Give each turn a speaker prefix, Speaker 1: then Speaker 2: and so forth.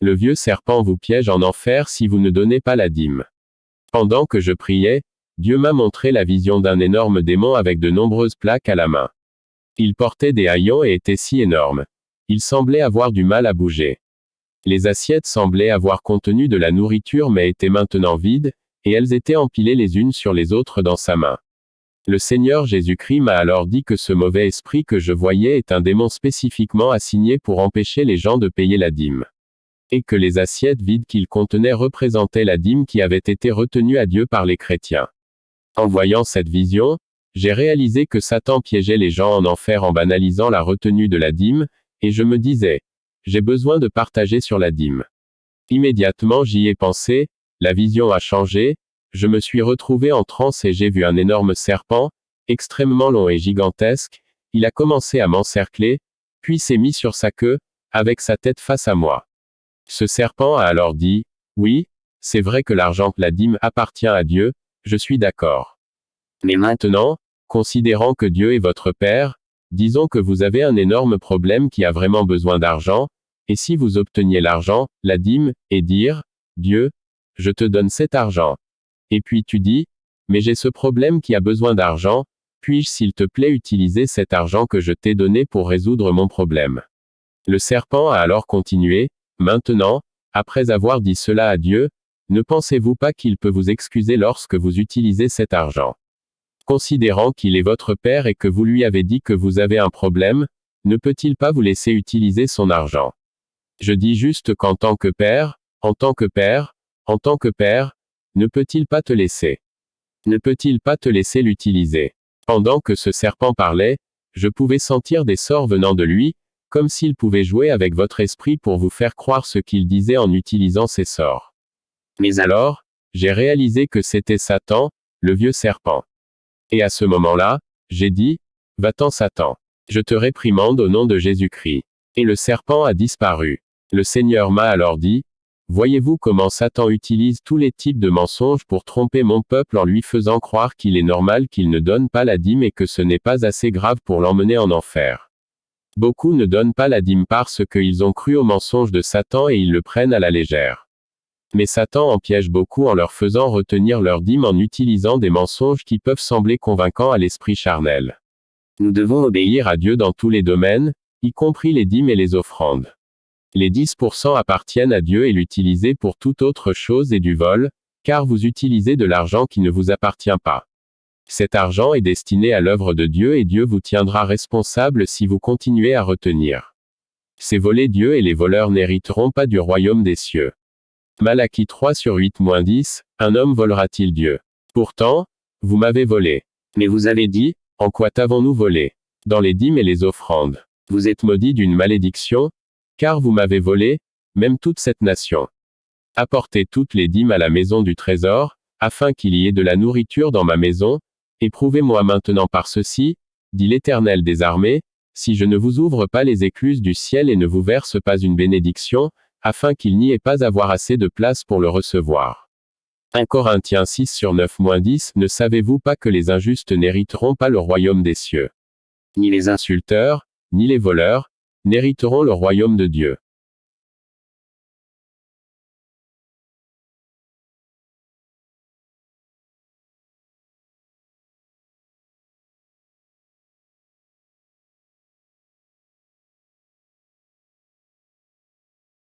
Speaker 1: Le vieux serpent vous piège en enfer si vous ne donnez pas la dîme. Pendant que je priais, Dieu m'a montré la vision d'un énorme démon avec de nombreuses plaques à la main. Il portait des haillons et était si énorme. Il semblait avoir du mal à bouger. Les assiettes semblaient avoir contenu de la nourriture mais étaient maintenant vides, et elles étaient empilées les unes sur les autres dans sa main. Le Seigneur Jésus-Christ m'a alors dit que ce mauvais esprit que je voyais est un démon spécifiquement assigné pour empêcher les gens de payer la dîme. Et que les assiettes vides qu'il contenait représentaient la dîme qui avait été retenue à Dieu par les chrétiens. En voyant cette vision, j'ai réalisé que Satan piégeait les gens en enfer en banalisant la retenue de la dîme, et je me disais, j'ai besoin de partager sur la dîme. Immédiatement j'y ai pensé, la vision a changé, je me suis retrouvé en transe et j'ai vu un énorme serpent, extrêmement long et gigantesque, il a commencé à m'encercler, puis s'est mis sur sa queue, avec sa tête face à moi. Ce serpent a alors dit, oui, c'est vrai que l'argent, la dîme appartient à Dieu, je suis d'accord. Mais maintenant, considérant que Dieu est votre Père, disons que vous avez un énorme problème qui a vraiment besoin d'argent, et si vous obteniez l'argent, la dîme, et dire, Dieu, je te donne cet argent. Et puis tu dis, mais j'ai ce problème qui a besoin d'argent, puis-je s'il te plaît utiliser cet argent que je t'ai donné pour résoudre mon problème? Le serpent a alors continué, maintenant, après avoir dit cela à Dieu, ne pensez-vous pas qu'il peut vous excuser lorsque vous utilisez cet argent? Considérant qu'il est votre Père et que vous lui avez dit que vous avez un problème, ne peut-il pas vous laisser utiliser son argent? Je dis juste qu'en tant que Père, en tant que Père, en tant que Père, ne peut-il pas te laisser? Ne peut-il pas te laisser l'utiliser? Pendant que ce serpent parlait, je pouvais sentir des sorts venant de lui, comme s'il pouvait jouer avec votre esprit pour vous faire croire ce qu'il disait en utilisant ces sorts. Mais alors, j'ai réalisé que c'était Satan, le vieux serpent. Et à ce moment-là, j'ai dit, va-t'en Satan. Je te réprimande au nom de Jésus-Christ. Et le serpent a disparu. Le Seigneur m'a alors dit, voyez-vous comment Satan utilise tous les types de mensonges pour tromper mon peuple en lui faisant croire qu'il est normal qu'il ne donne pas la dîme et que ce n'est pas assez grave pour l'emmener en enfer. Beaucoup ne donnent pas la dîme parce qu'ils ont cru aux mensonges de Satan et ils le prennent à la légère. Mais Satan en piège beaucoup en leur faisant retenir leur dîme en utilisant des mensonges qui peuvent sembler convaincants à l'esprit charnel. Nous devons obéir à Dieu dans tous les domaines, y compris les dîmes et les offrandes. Les 10% appartiennent à Dieu et l'utiliser pour toute autre chose est du vol, car vous utilisez de l'argent qui ne vous appartient pas. Cet argent est destiné à l'œuvre de Dieu et Dieu vous tiendra responsable si vous continuez à retenir. C'est voler Dieu et les voleurs n'hériteront pas du royaume des cieux. Malachie 3/8-10, un homme volera-t-il Dieu? Pourtant, vous m'avez volé. Mais vous avez dit, en quoi t'avons-nous volé? Dans les dîmes et les offrandes. Vous êtes maudits d'une malédiction, car vous m'avez volé, même toute cette nation. Apportez toutes les dîmes à la maison du trésor, afin qu'il y ait de la nourriture dans ma maison, et prouvez-moi maintenant par ceci, dit l'Éternel des armées, si je ne vous ouvre pas les écluses du ciel et ne vous verse pas une bénédiction, afin qu'il n'y ait pas avoir assez de place pour le recevoir. 1 Corinthiens 6/9-10 Ne savez-vous pas que les injustes n'hériteront pas le royaume des cieux? Ni les insulteurs, ni les voleurs, n'hériteront le royaume de Dieu.